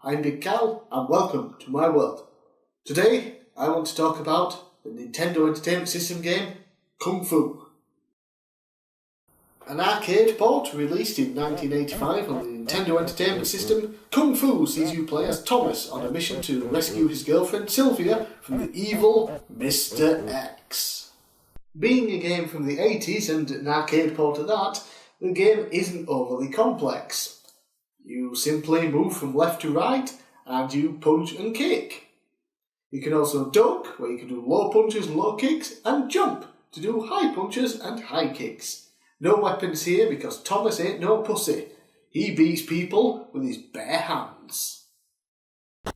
I'm bigcal and welcome to my world. Today I want to talk about the Nintendo Entertainment System game Kung Fu. An arcade port released in 1985 on the Nintendo Entertainment System, Kung Fu sees you play as Thomas on a mission to rescue his girlfriend Sylvia from the evil Mr. X. Being a game from the 80s and an arcade port at that, the game isn't overly complex. You simply move from left to right and you punch and kick. You can also duck, where you can do low punches and low kicks, and jump to do high punches and high kicks. No weapons here because Thomas ain't no pussy. He beats people with his bare hands.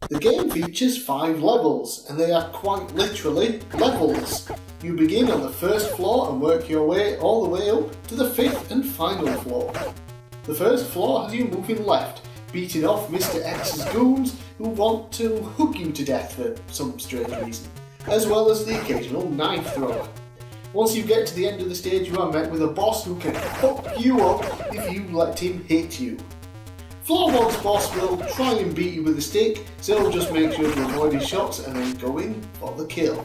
The game features 5 levels, and they are quite literally levels. You begin on the first floor and work your way all the way up to the 5th and final floor. The first floor has you moving left, beating off Mr. X's goons who want to hook you to death for some strange reason, as well as the occasional knife thrower. Once you get to the end of the stage, you are met with a boss who can fuck you up if you let him hit you. Floor 1's boss will try and beat you with a stick, so just make sure to avoid his shots and then go in for the kill.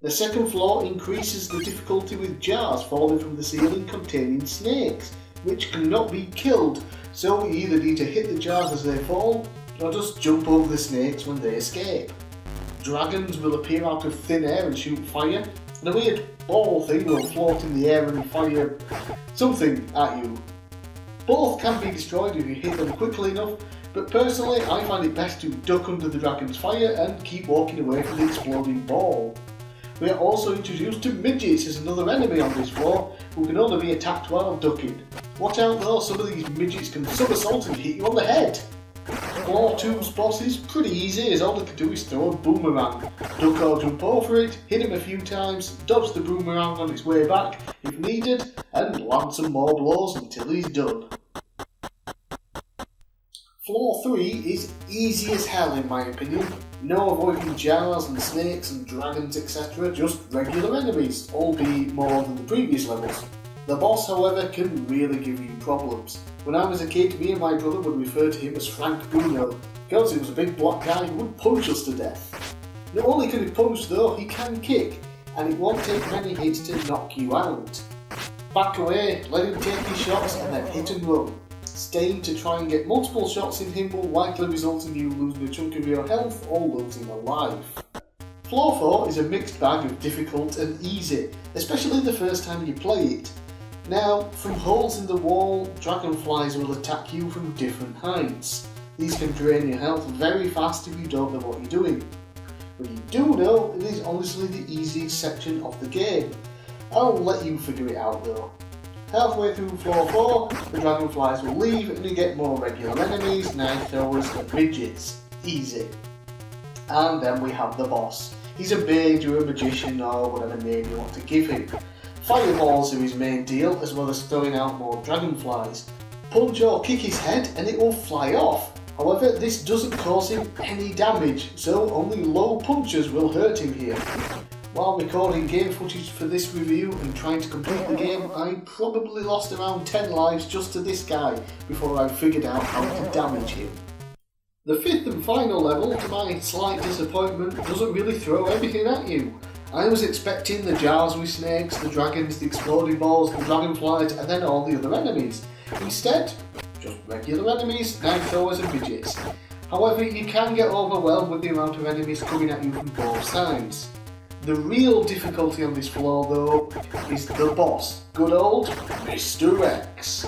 The second floor increases the difficulty with jars falling from the ceiling containing snakes, which cannot be killed, so you either need to hit the jars as they fall, or just jump over the snakes when they escape. Dragons will appear out of thin air and shoot fire, and a weird ball thing will float in the air and fire something at you. Both can be destroyed if you hit them quickly enough, but personally I find it best to duck under the dragon's fire and keep walking away from the exploding ball. We are also introduced to midgets as another enemy on this floor, who can only be attacked while ducking. Watch out though, some of these midgets can somersault and hit you on the head. Floor 2's boss is pretty easy, as all they can do is throw a boomerang. Duck or jump over it, hit him a few times, dodge the boomerang on its way back if needed, and land some more blows until he's done. Floor 3 is easy as hell in my opinion. No avoiding jars and snakes and dragons etc, just regular enemies, albeit more than the previous levels. The boss, however, can really give you problems. When I was a kid, me and my brother would refer to him as Frank Bruno, because he was a big black guy who would punch us to death. Not only can he punch though, he can kick, and it won't take many hits to knock you out. Back away, let him take his shots and then hit and run. Staying to try and get multiple shots in him will likely result in you losing a chunk of your health or losing a life. Floor 4 is a mixed bag of difficult and easy, especially the first time you play it. Now, from holes in the wall, dragonflies will attack you from different heights. These can drain your health very fast if you don't know what you're doing. When you do know, it is honestly the easiest section of the game. I'll let you figure it out though. Halfway through floor 4, the dragonflies will leave and you get more regular enemies, knife throwers and midgets. Easy. And then we have the boss. He's a mage or a magician or whatever name you want to give him. Fireballs are his main deal, as well as throwing out more dragonflies. Punch or kick his head and it will fly off. However, this doesn't cause him any damage, so only low punches will hurt him here. While recording game footage for this review and trying to complete the game, I probably lost around 10 lives just to this guy before I figured out how to damage him. The 5th and final level, to my slight disappointment, doesn't really throw everything at you. I was expecting the jars with snakes, the dragons, the exploding balls, the dragonflies, and then all the other enemies. Instead, just regular enemies, knife throwers and midgets. However, you can get overwhelmed with the amount of enemies coming at you from both sides. The real difficulty on this floor though is the boss, good old Mr. X.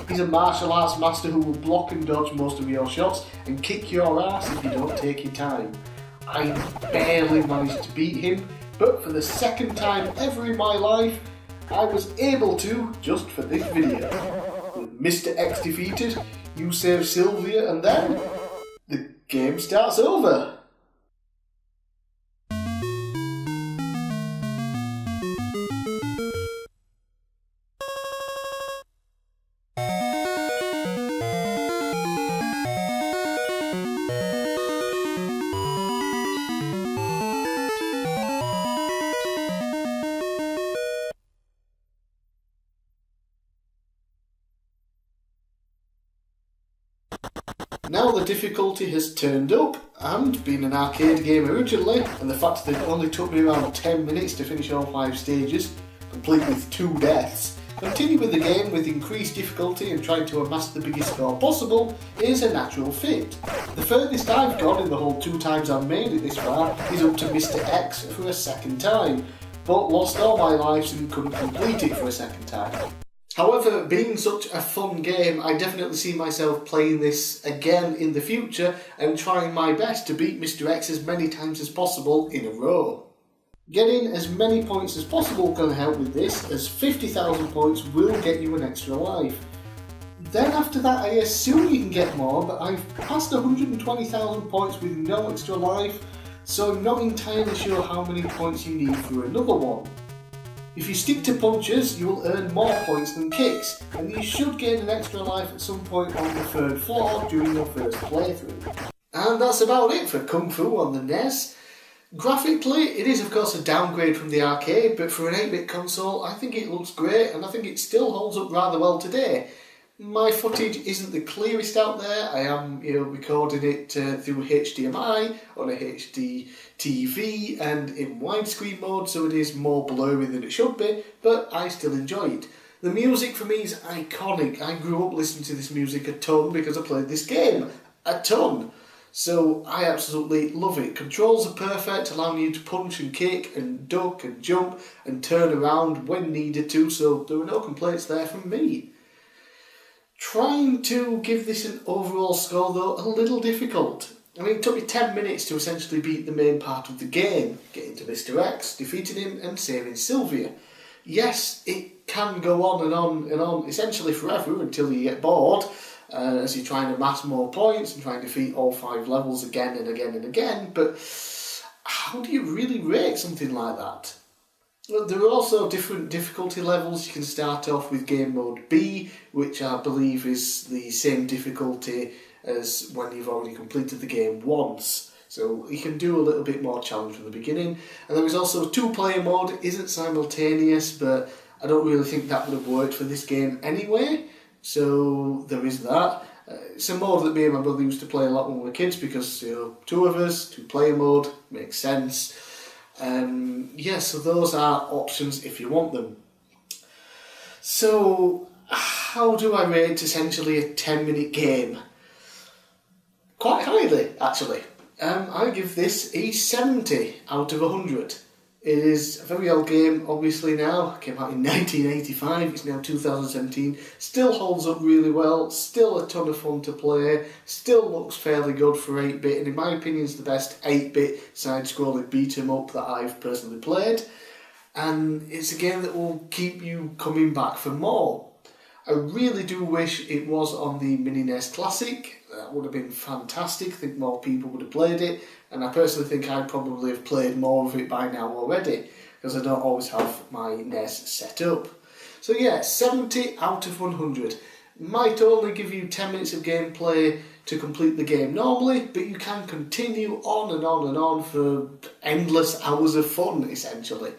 He's a martial arts master who will block and dodge most of your shots and kick your ass if you don't take your time. I barely managed to beat him, but for the second time ever in my life, I was able to just for this video. With Mr. X defeated, you save Sylvia and then the game starts over. Now the difficulty has turned up, and being an arcade game originally, and the fact that it only took me around 10 minutes to finish all 5 stages, complete with 2 deaths, continue with the game with increased difficulty and trying to amass the biggest score possible is a natural fit. The furthest I've gone in the whole 2 times I've made it this far is up to Mr. X for a 2nd time, but lost all my lives and couldn't complete it for a 2nd time. However, being such a fun game, I definitely see myself playing this again in the future and trying my best to beat Mr. X as many times as possible in a row. Getting as many points as possible can help with this, as 50,000 points will get you an extra life. Then after that I assume you can get more, but I've passed 120,000 points with no extra life, so I'm not entirely sure how many points you need for another one. If you stick to punches, you will earn more points than kicks, and you should gain an extra life at some point on the 3rd floor during your first playthrough. And that's about it for Kung Fu on the NES. Graphically, it is of course a downgrade from the arcade, but for an 8-bit console, I think it looks great, and I think it still holds up rather well today. My footage isn't the clearest out there. I am recording it through HDMI on a HD TV and in widescreen mode, so it is more blurry than it should be, but I still enjoy it. The music for me is iconic. I grew up listening to this music a ton because I played this game a ton. So I absolutely love it. Controls are perfect, allowing you to punch and kick and duck and jump and turn around when needed to, so there are no complaints there from me. Trying to give this an overall score though, a little difficult. I mean, it took me 10 minutes to essentially beat the main part of the game, getting to Mr. X, defeating him and saving Sylvia. Yes, it can go on and on and on, essentially forever until you get bored, as you're trying to amass more points and trying to defeat all 5 levels again and again and again, but how do you really rate something like that? Well, there are also different difficulty levels. You can start off with game mode B, which I believe is the same difficulty as when you've already completed the game once. So you can do a little bit more challenge from the beginning. And there is also 2-player mode. It isn't simultaneous, but I don't really think that would have worked for this game anyway. So there is that. It's a mode that me and my brother used to play a lot when we were kids because, 2 of us, 2-player mode, makes sense. So those are options if you want them. So, how do I rate essentially a 10-minute game? Quite highly, actually. I give this a 70 out of 100. It is a very old game, obviously now. It came out in 1985, it's now 2017. Still holds up really well, still a ton of fun to play, still looks fairly good for 8-bit, and in my opinion is the best 8-bit side-scrolling beat-em-up that I've personally played. And it's a game that will keep you coming back for more. I really do wish it was on the Mini NES Classic. That would have been fantastic. I think more people would have played it, and I personally think I probably have played more of it by now already, because I don't always have my NES set up. So yeah, 70 out of 100. Might only give you 10 minutes of gameplay to complete the game normally, but you can continue on and on and on for endless hours of fun, essentially.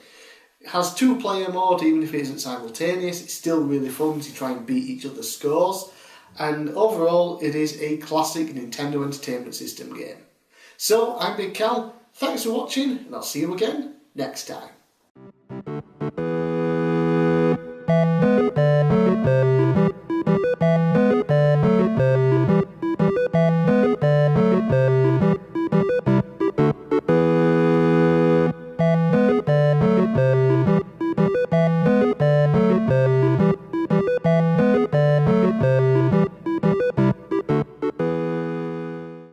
It has 2-player mode, even if it isn't simultaneous. It's still really fun to try and beat each other's scores. And overall, it is a classic Nintendo Entertainment System game. So, I'm Big Cal, thanks for watching, and I'll see you again next time.